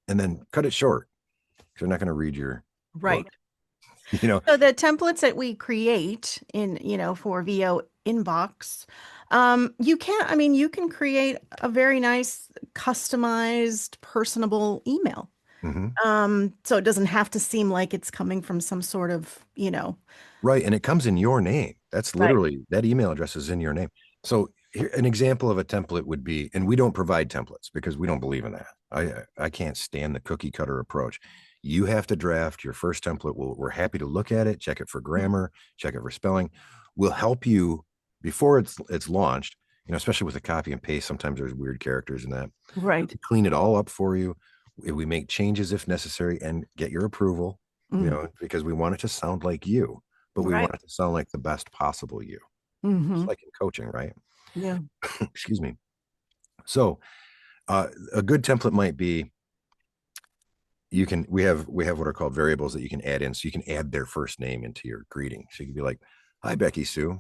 Speaker 3: And then cut it short because they're not going to read your
Speaker 2: Right.
Speaker 3: book. You know,
Speaker 2: So the templates that we create in, for VO inbox, you can, I mean, you can create a very nice, customized, personable email.
Speaker 3: mhm.
Speaker 2: So it doesn't have to seem like it's coming from some sort of,
Speaker 3: Right. And it comes in your name. That's
Speaker 2: right.
Speaker 3: literally that email address is in your name. So here, an example of a template would be, and we don't provide templates because we don't believe in that. I can't stand the cookie cutter approach. You have to draft your first template. We're happy to look at it, check it for grammar, check it for spelling. We'll help you before it's launched, especially with a copy and paste. Sometimes there's weird characters in that.
Speaker 2: Right.
Speaker 3: Clean it all up for you. We make changes if necessary and get your approval,
Speaker 2: Mm,
Speaker 3: because we want it to sound like you, but we
Speaker 2: right.
Speaker 3: want it to sound like the best possible you, just
Speaker 2: Hmm.
Speaker 3: like in coaching, right?
Speaker 2: Yeah.
Speaker 3: Excuse me. So a good template might be we have what are called variables that you can add in. So you can add their first name into your greeting. So you can be like, hi, Becky Sue.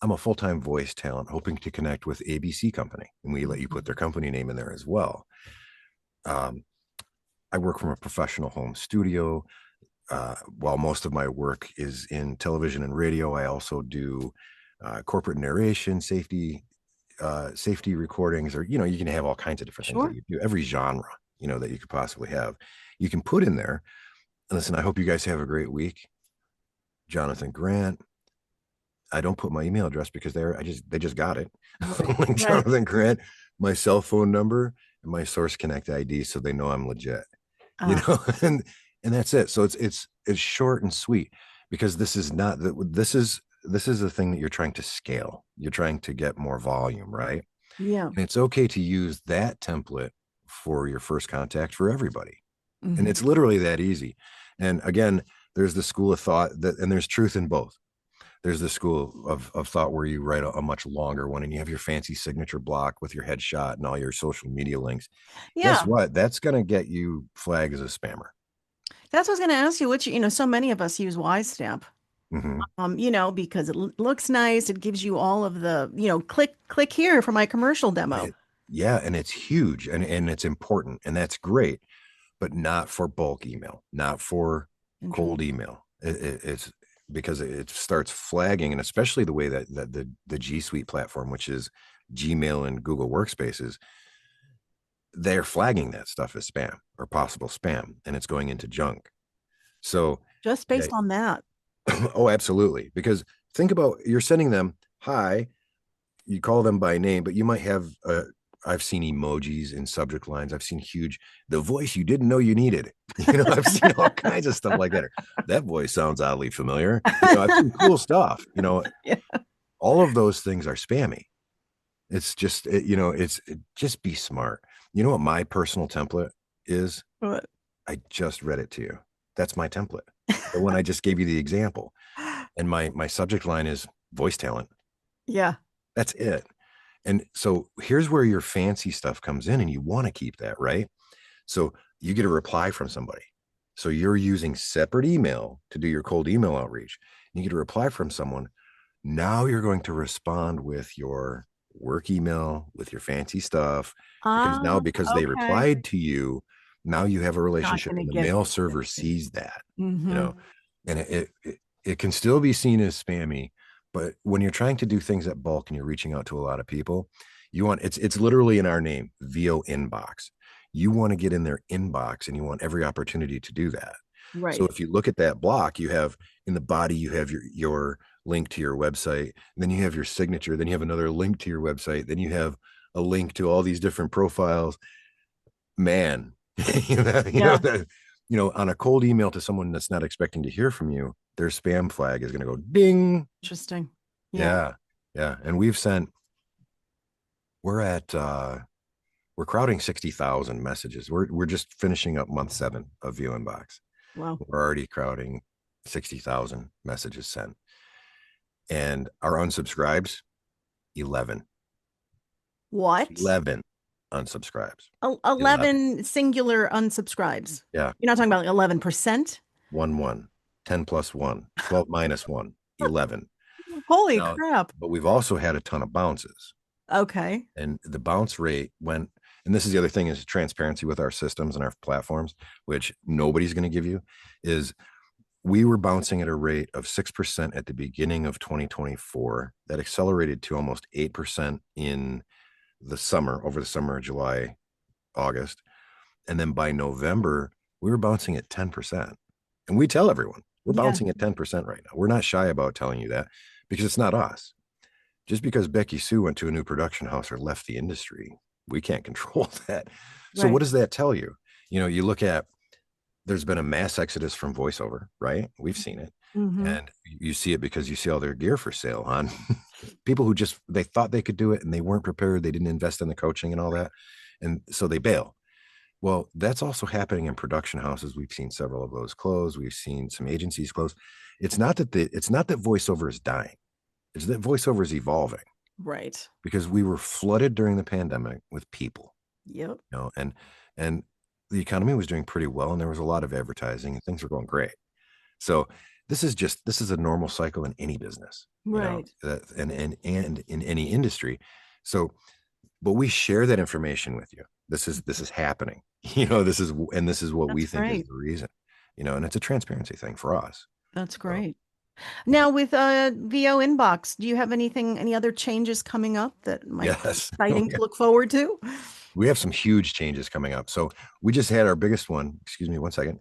Speaker 3: I'm a full-time voice talent hoping to connect with ABC Company. And we let you put their company name in there as well. Um, I work from a professional home studio. While most of my work is in television and radio, I also do corporate narration, safety recordings, or you can have all kinds of different things that
Speaker 2: Sure.
Speaker 3: you do. Every genre that you could possibly have, you can put in there. Listen, I hope you guys have a great week. Jonathon Grant. I don't put my email address because they just got it.
Speaker 2: Right.
Speaker 3: Like
Speaker 2: Right.
Speaker 3: Jonathon Grant, my cell phone number and my Source Connect ID, so they know I'm legit. you
Speaker 2: Uh,
Speaker 3: know and that's it. So it's short and sweet, because this is the thing that you're trying to scale. You're trying to get more volume, right?
Speaker 2: yeah.
Speaker 3: And it's okay to use that template for your first contact for everybody, and
Speaker 2: Hmm.
Speaker 3: it's literally that easy. And again, there's the school of thought and there's truth in both. There's the school of thought where you write a much longer one and you have your fancy signature block with your headshot and all your social media links. Guess
Speaker 2: Yeah.
Speaker 3: what? That's going to get you flagged as a spammer.
Speaker 2: That's what I was going to ask you, which, so many of us use WiseStamp.
Speaker 3: Hmm.
Speaker 2: Because it looks nice. It gives you all of the, click here for my commercial demo.
Speaker 3: Yeah, and it's huge and it's important, and that's great, but not for bulk email, not for
Speaker 2: Interesting.
Speaker 3: cold email. It's because it starts flagging, and especially the way that the G Suite platform, which is Gmail and Google Workspaces, they're flagging that stuff as spam or possible spam, and it's going into junk. So
Speaker 2: Just
Speaker 3: yeah.
Speaker 2: based on that.
Speaker 3: Oh, absolutely. Because think about, you're sending them hi, you call them by name, but you might have I've seen emojis in subject lines. I've seen huge, the voice you didn't know you needed. I've seen all kinds of stuff like that. That voice sounds oddly familiar. I've seen cool stuff.
Speaker 2: Yeah.
Speaker 3: All of those things are spammy. It's just, just be smart. You know what my personal template is?
Speaker 2: But
Speaker 3: I just read it to you. That's my template. The one I just gave you the example. And my subject line is voice talent.
Speaker 2: yeah.
Speaker 3: That's it. And so here's where your fancy stuff comes in, and you want to keep that, right? So you get a reply from somebody. So you're using separate email to do your cold email outreach. You get a reply from someone. Now you're going to respond with your work email, with your fancy stuff, because
Speaker 2: Ah,
Speaker 3: they
Speaker 2: okay.
Speaker 3: replied to you, now you have a
Speaker 2: Not
Speaker 3: relationship
Speaker 2: going
Speaker 3: and
Speaker 2: to
Speaker 3: the
Speaker 2: get
Speaker 3: mail server sees that, you
Speaker 2: Mm-hmm.
Speaker 3: know, and it can still be seen as spammy, but when you're trying to do things at bulk and you're reaching out to a lot of people, you want it's literally in our name, VO inbox. You want to get in their inbox and you want every opportunity to do that. So
Speaker 2: Right.
Speaker 3: if you look at that block, you have in the body, you have your link to your website, then you have your signature, then you have another link to your website, then you have a link to all these different profiles. Man,
Speaker 2: Yeah.
Speaker 3: on a cold email to someone that's not expecting to hear from you, their spam flag is going to go ding.
Speaker 2: Interesting. Yeah.
Speaker 3: Yeah. Yeah. And we're at, we're crowding 60,000 messages. We're just finishing up month 7 of View Inbox.
Speaker 2: Wow.
Speaker 3: We're already crowding 60,000 messages sent. And our unsubscribes, 11.
Speaker 2: What?
Speaker 3: 11 unsubscribes. 11.
Speaker 2: 11 singular unsubscribes.
Speaker 3: Yeah.
Speaker 2: You're not talking about like 11%?
Speaker 3: 1 10 plus 1, 12 minus 1, 11.
Speaker 2: Holy
Speaker 3: Now,
Speaker 2: crap.
Speaker 3: but we've also had a ton of bounces.
Speaker 2: Okay.
Speaker 3: And the bounce rate went, and this is the other thing, is transparency with our systems and our platforms, which nobody's going to give you, is we were bouncing at a rate of 6% at the beginning of 2024. That accelerated to almost 8% in the summer, over the summer, July, August. And then by November, we were bouncing at 10%. And we tell everyone we're
Speaker 2: Yeah.
Speaker 3: bouncing at 10% right now. We're not shy about telling you that because it's not us. Just because Becky Sue went to a new production house or left the industry, we can't control that. So
Speaker 2: Right.
Speaker 3: what does that tell you? You look at, there's been a mass exodus from voiceover, right? We've seen it.
Speaker 2: Mm-hmm.
Speaker 3: And you see it because you see all their gear for sale on people who just, they thought they could do it and they weren't prepared. They didn't invest in the coaching and all that. And so they bail. Well, that's also happening in production houses. We've seen several of those close. We've seen some agencies close. It's not that voiceover is dying. It's that voiceover is evolving.
Speaker 2: Right.
Speaker 3: Because we were flooded during the pandemic with people,
Speaker 2: Yep.
Speaker 3: and the economy was doing pretty well, and there was a lot of advertising, and things were going great. So this is a normal cycle in any business,
Speaker 2: Right.
Speaker 3: and in any industry. So, but we share that information with you. This is happening. This is what we
Speaker 2: That's
Speaker 3: think is
Speaker 2: great.
Speaker 3: the reason. And it's a transparency thing for us.
Speaker 2: That's
Speaker 3: So,
Speaker 2: great. Now with VO Inbox, do you have any other changes coming up that might be
Speaker 3: yes.
Speaker 2: exciting to look forward to?
Speaker 3: We have some huge changes coming up. So we just had our biggest one. Excuse me one second.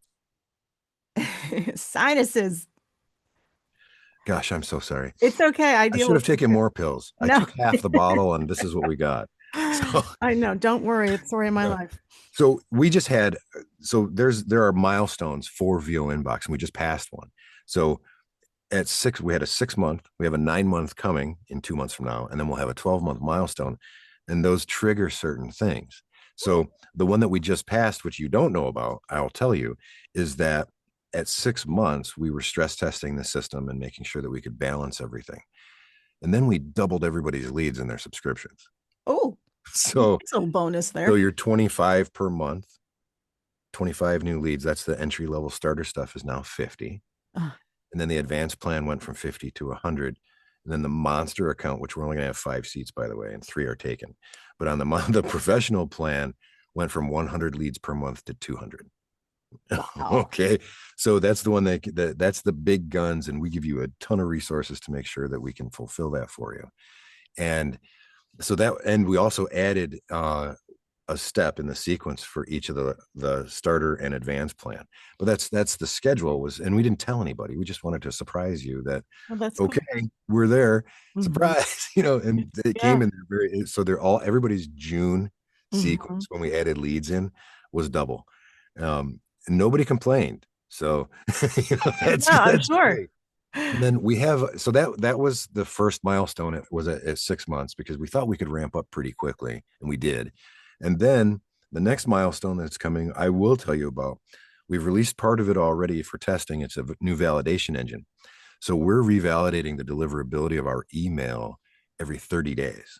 Speaker 2: Sinuses.
Speaker 3: Gosh, I'm so sorry.
Speaker 2: It's okay. I
Speaker 3: I
Speaker 2: deal
Speaker 3: should have
Speaker 2: with them
Speaker 3: taken
Speaker 2: too.
Speaker 3: more pills. I
Speaker 2: No,
Speaker 3: took half the bottle and this is what we got. So,
Speaker 2: I know. Don't worry. It's the story of my
Speaker 3: yeah.
Speaker 2: life.
Speaker 3: So we just had, there are milestones for VO Inbox and we just passed one. So at 6, we had a 6-month, we have a 9-month coming in 2 months from now, and then we'll have a 12-month milestone. And those trigger certain things. So the one that we just passed, which you don't know about, I'll tell you, is that at 6 months, we were stress testing the system and making sure that we could balance everything. And then we doubled everybody's leads in their subscriptions.
Speaker 2: Oh,
Speaker 3: So,
Speaker 2: nice little bonus there.
Speaker 3: you're 25 per month, 25 new leads. That's the entry level starter stuff is now 50. And then the advanced plan went from 50 to 100. And then the monster account, which we're only going to have 5 seats, by the way, and 3 are taken. But on the professional plan went from 100 leads per month to 200.
Speaker 2: Wow.
Speaker 3: Okay. So that's the one that's the big guns. And we give you a ton of resources to make sure that we can fulfill that for you. And so and we also added a step in the sequence for each of the starter and advanced plan. But that's the schedule was, and we didn't tell anybody. We just wanted to surprise you that,
Speaker 2: Well, that's
Speaker 3: okay,
Speaker 2: cool.
Speaker 3: we're there,
Speaker 2: Mhm.
Speaker 3: surprise, and it
Speaker 2: Yeah.
Speaker 3: came in there so everybody's June sequence
Speaker 2: Mhm.
Speaker 3: when we added leads in was double. And nobody complained. So that's
Speaker 2: Yeah, I'm
Speaker 3: that's
Speaker 2: sure.
Speaker 3: great. And then we have, so that was the first milestone. It was at 6 months because we thought we could ramp up pretty quickly, and we did. And then the next milestone that's coming, I will tell you about. We've released part of it already for testing. It's a new validation engine. So we're revalidating the deliverability of our email every 30 days.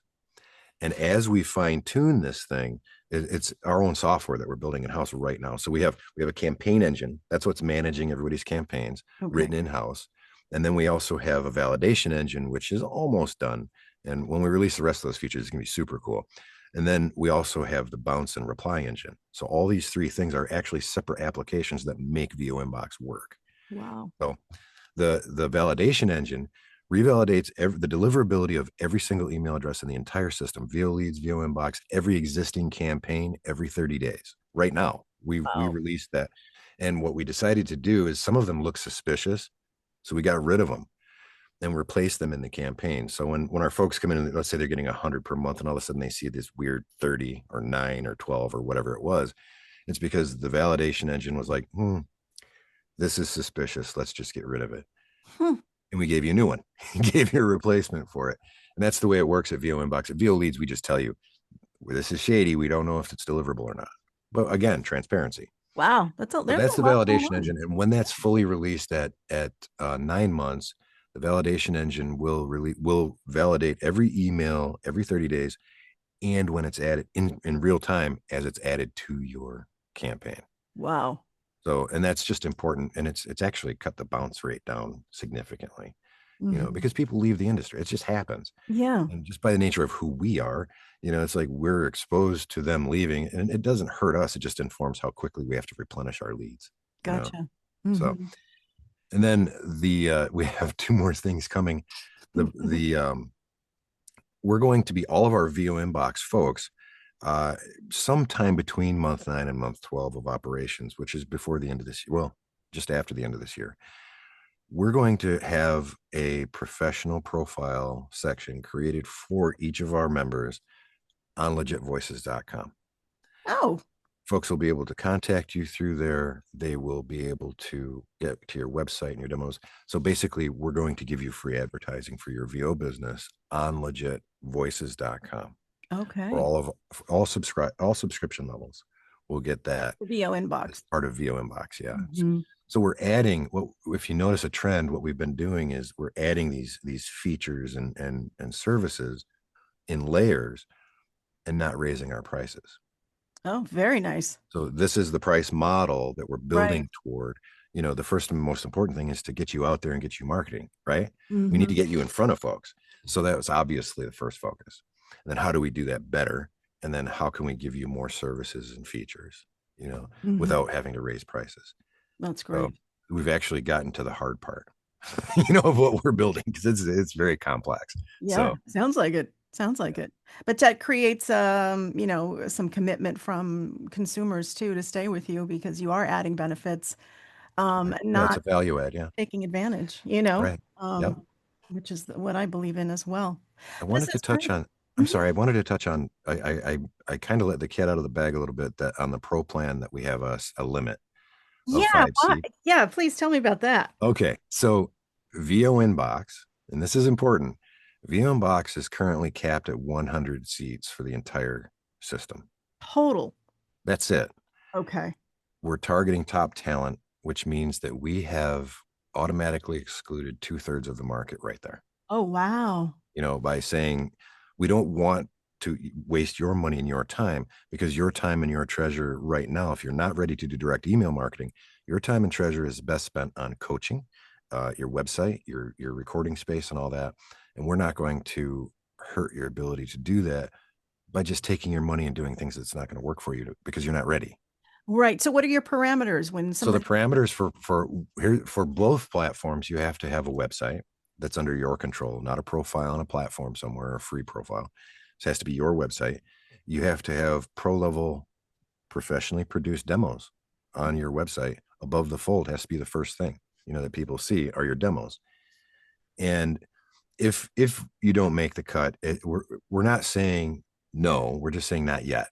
Speaker 3: And as we fine tune this thing, It's our own software that we're building in house right now. So we have a campaign engine. That's what's managing everybody's campaigns,
Speaker 2: Okay.
Speaker 3: written in house. And then we also have a validation engine, which is almost done. And when we release the rest of those features, it's going to be super cool. And then we also have the bounce and reply engine. So all these three things are actually separate applications that make VO Inbox work.
Speaker 2: Wow.
Speaker 3: So the validation engine revalidates the deliverability of every single email address in the entire system, VO leads, VO inbox, every existing campaign every 30 days. Right now, we
Speaker 2: Wow.
Speaker 3: released that. And what we decided to do is some of them look suspicious. So we got rid of them and replaced them in the campaign. So when our folks come in and let's say they're getting 100 per month and all of a sudden they see this weird 30 or 9 or 12 or whatever it was, it's because the validation engine was like, this is suspicious. Let's just get rid of it.
Speaker 2: Hmm.
Speaker 3: And we gave you a new one, gave you a replacement for it. And that's the way it works at VO Inbox. At VO Leads, we just tell you, well, this is shady. We don't know if it's deliverable or not. But again, transparency.
Speaker 2: Wow.
Speaker 3: But
Speaker 2: There's
Speaker 3: that's
Speaker 2: a
Speaker 3: the
Speaker 2: lot going
Speaker 3: validation
Speaker 2: on.
Speaker 3: engine. And when that's fully released at 9 months, the validation engine will validate every email every 30 days and when it's added in real time as it's added to your campaign.
Speaker 2: Wow.
Speaker 3: So, and that's just important. And it's actually cut the bounce rate down significantly,
Speaker 2: Mhm.
Speaker 3: because people leave the industry. It just happens.
Speaker 2: Yeah.
Speaker 3: And just by the nature of who we are, it's like we're exposed to them leaving and it doesn't hurt us. It just informs how quickly we have to replenish our leads.
Speaker 2: Gotcha.
Speaker 3: So,
Speaker 2: Mhm.
Speaker 3: and then we have two more things coming. The we're going to be all of our VO inbox folks uh sometime between month 9 and month 12 of operations, which is before the end of this year. Well, just after the end of this year, we're going to have a professional profile section created for each of our members on legitvoices.com.
Speaker 2: Oh,
Speaker 3: Folks will be able to contact you through there. They will be able to get to your website and your demos. So basically, we're going to give you free advertising for your VO business on legitvoices.com for
Speaker 2: okay.
Speaker 3: all subscription levels. We'll get that
Speaker 2: The VO
Speaker 3: as
Speaker 2: inbox.
Speaker 3: part of VO Inbox. Yeah.
Speaker 2: Mhm.
Speaker 3: So we're adding if you notice a trend, what we've been doing is we're adding these features and services in layers and not raising our prices.
Speaker 2: Oh, very nice.
Speaker 3: So this is the price model that we're
Speaker 2: Right.
Speaker 3: building toward. The first and most important thing is to get you out there and get you marketing, right? We need to
Speaker 2: Mhm.
Speaker 3: get you in front of folks. So that was obviously the first focus. And then how do we do that better? And then how can we give you more services and features,
Speaker 2: Mhm.
Speaker 3: without having to raise prices?
Speaker 2: That's
Speaker 3: So
Speaker 2: great.
Speaker 3: we've actually gotten to the hard part, of what we're building because it's very complex.
Speaker 2: Yeah,
Speaker 3: So
Speaker 2: sounds like it. Sounds like it. But that creates some commitment from consumers too to stay with you because you are adding benefits, and
Speaker 3: yeah, it's
Speaker 2: not
Speaker 3: a value add. Yeah.
Speaker 2: taking advantage,
Speaker 3: Right. Yep.
Speaker 2: which is what I believe in as well.
Speaker 3: I
Speaker 2: This
Speaker 3: wanted to
Speaker 2: is
Speaker 3: touch
Speaker 2: great.
Speaker 3: on, I'm
Speaker 2: Mhm.
Speaker 3: sorry, I wanted to touch on, I kind of let the cat out of the bag a little bit that on the pro plan that we have a limit of
Speaker 2: Yeah,
Speaker 3: 5 seats.
Speaker 2: yeah, please tell me about that.
Speaker 3: Okay. So VO Inbox, and this is important, VO Inbox is currently capped at 100 seats for the entire system.
Speaker 2: Total.
Speaker 3: That's it.
Speaker 2: Okay.
Speaker 3: We're targeting top talent, which means that we have automatically excluded 2/3 of the market right there.
Speaker 2: Oh, wow.
Speaker 3: By saying we don't want to waste your money and your time because your time and your treasure right now, if you're not ready to do direct email marketing, your time and treasure is best spent on coaching, your website, your recording space, and all that. And we're not going to hurt your ability to do that by just taking your money and doing things that's not going to work for you because you're not ready.
Speaker 2: Right. So what are your parameters when
Speaker 3: So the
Speaker 2: somebody
Speaker 3: parameters for both platforms, you have to have a website that's under your control, not a profile on a platform somewhere, a free profile. It has to be your website. You have to have pro level, professionally produced demos on your website. Above the fold has to be the first thing that people see are your demos. And if you don't make the cut, we're not saying no. We're just saying not yet,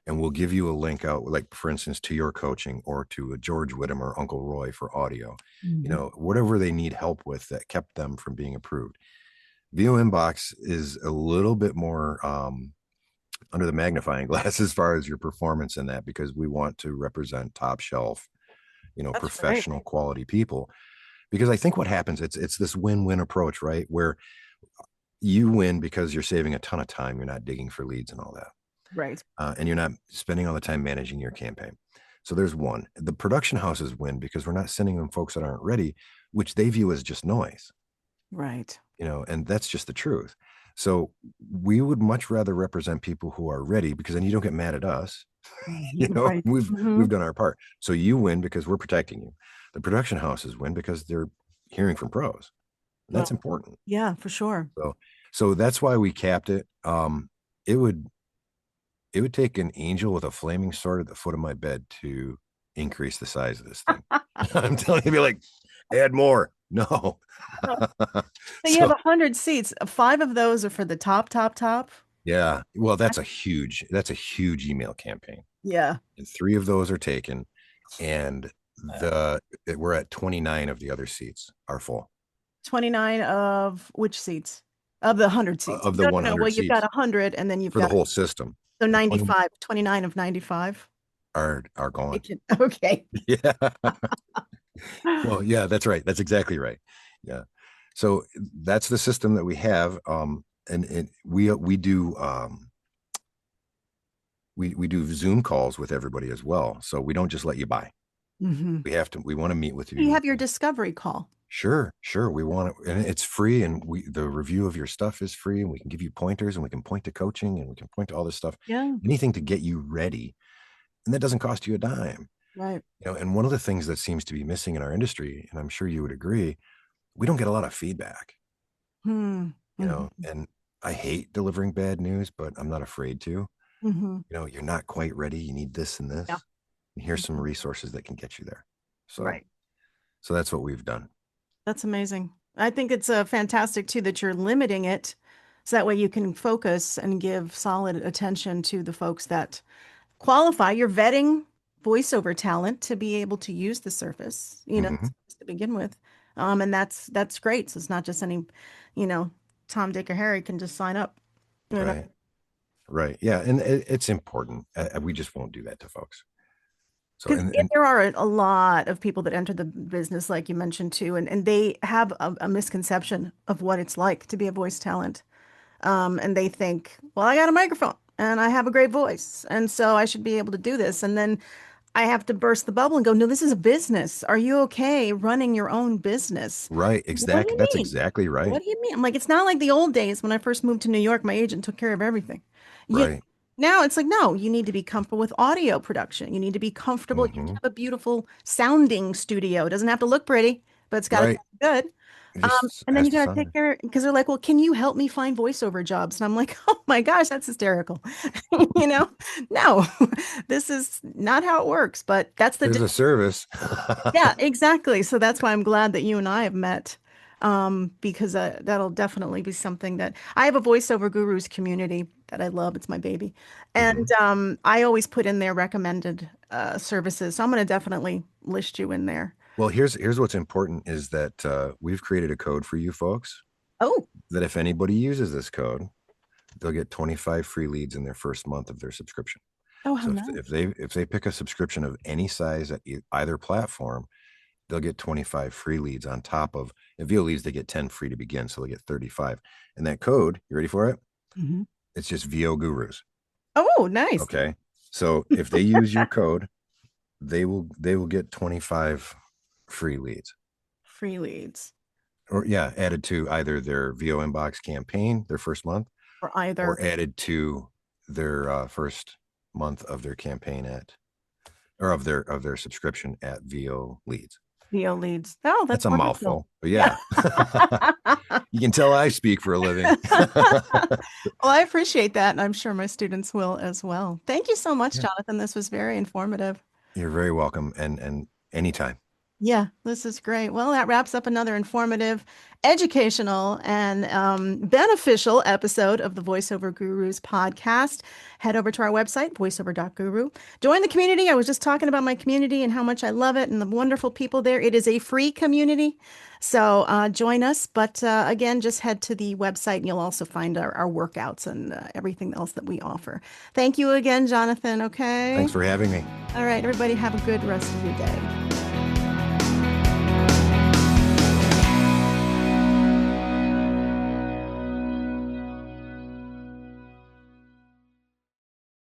Speaker 3: and we'll give you a link out, like for instance, to your coaching or to a George Whittam or Uncle Roy for audio,
Speaker 2: Mhm.
Speaker 3: whatever they need help with that kept them from being approved. VO Inbox is a little bit more under the magnifying glass as far as your performance in that, because we want to represent top shelf,
Speaker 2: That's great.
Speaker 3: professional quality people. Because I think what happens, it's this win-win approach, right? Where you win because you're saving a ton of time. You're not digging for leads and all that.
Speaker 2: Right.
Speaker 3: And you're not spending all the time managing your campaign. So there's one. The production houses win because we're not sending them folks that aren't ready, which they view as just noise,
Speaker 2: Right.
Speaker 3: and that's just the truth. So we would much rather represent people who are ready, because then you don't get mad at us.
Speaker 2: Right.
Speaker 3: We've done our part. So you win because we're protecting you. The production houses win because they're hearing from pros. And that's
Speaker 2: Well,
Speaker 3: important.
Speaker 2: yeah, for sure.
Speaker 3: So that's why we capped it. It would take an angel with a flaming sword at the foot of my bed to increase the size of this thing. I'm telling you, be like, add more. No.
Speaker 2: So you have 100 seats. 5 of those are for the top.
Speaker 3: Yeah. Well, that's a huge email campaign.
Speaker 2: Yeah.
Speaker 3: And 3 of those are taken. And we're at 29 of the other seats are full.
Speaker 2: 29 of which seats? Of the 100 seats.
Speaker 3: Of the 100
Speaker 2: well, you've got
Speaker 3: seats
Speaker 2: 100 and then you've
Speaker 3: for
Speaker 2: got
Speaker 3: the whole system.
Speaker 2: so 95, 29 of 95
Speaker 3: are gone.
Speaker 2: Okay.
Speaker 3: Yeah. Well, yeah, that's right. That's exactly right. Yeah. So that's the system that we have. And we do we do Zoom calls with everybody as well. So we don't just let you buy. We want to meet with you.
Speaker 2: You have your discovery call.
Speaker 3: Sure. We want to, and it's free, and the review of your stuff is free, and we can give you pointers, and we can point to coaching, and we can point to all this stuff.
Speaker 2: Yeah.
Speaker 3: Anything to get you ready. And that doesn't cost you a dime.
Speaker 2: Right.
Speaker 3: And one of the things that seems to be missing in our industry, and I'm sure you would agree, we don't get a lot of feedback. And I hate delivering bad news, but I'm not afraid to. You're not quite ready. You need this and this. Yeah. And here's some resources that can get you there. So that's what we've done.
Speaker 2: That's amazing. I think it's fantastic too that you're limiting it so that way you can focus and give solid attention to the folks that qualify. You're vetting voiceover talent to be able to use the service, to begin with. And that's great. So it's not just any, Tom, Dick, or Harry can just sign up.
Speaker 3: Right. Yeah. And it's important. We just won't do that to folks. So
Speaker 2: and there are a lot of people that enter the business, like you mentioned too, and they have a misconception of what it's like to be a voice talent. And they think, well, I got a microphone and I have a great voice, and so I should be able to do this. And then I have to burst the bubble and go, no, this is a business. Are you okay running your own business?
Speaker 3: Right. Exactly. That's exactly right.
Speaker 2: What do you mean? I'm like, it's not like the old days when I first moved to New York, my agent took care of everything.
Speaker 3: Right.
Speaker 2: Now it's like, no, you need to be comfortable with audio production. You need to be comfortable. You have a beautiful sounding studio. It doesn't have to look pretty, but it's got to be good. And then you got to take care, because they're like, well, can you help me find voiceover jobs? And I'm like, oh my gosh, that's hysterical. No, this is not how it works, but that's
Speaker 3: there's a service.
Speaker 2: Yeah, exactly. So that's why I'm glad that you and I have met, because that'll definitely be something that I have a voiceover gurus community that I love. It's my baby. And I always put in their recommended services. So I'm going to definitely list you in there.
Speaker 3: Well, here's what's important is that we've created a code for you folks.
Speaker 2: Oh.
Speaker 3: That if anybody uses this code, they'll get 25 free leads in their first month of their subscription.
Speaker 2: Oh, how
Speaker 3: so
Speaker 2: nice.
Speaker 3: if they pick a subscription of any size at either platform, they'll get 25 free leads on top of, if VO leads, they get 10 free to begin. So they'll get 35. And that code, you ready for it? It's just VO Gurus.
Speaker 2: Oh, nice.
Speaker 3: Okay. So if they use your code, they will get 25 free leads.
Speaker 2: Free leads.
Speaker 3: Or added to either their VO Inbox campaign, their first month, or added to their first month of their campaign of their subscription at VO Leads.
Speaker 2: VO Leads. Oh, that's
Speaker 3: a mouthful. But yeah. You can tell I speak for a living.
Speaker 2: Well, I appreciate that, and I'm sure my students will as well. Thank you so much, Jonathon. This was very informative.
Speaker 3: You're very welcome, and anytime.
Speaker 2: Yeah, this is great. Well, that wraps up another informative, educational, and beneficial episode of the Voiceover Gurus podcast. Head over to our website, voiceover.guru. Join the community. I was just talking about my community and how much I love it and the wonderful people there. It is a free community, so join us. But again, just head to the website and you'll also find our workouts and everything else that we offer. Thank you again, Jonathon, okay?
Speaker 3: Thanks for having me.
Speaker 2: All right, everybody, have a good rest of your day.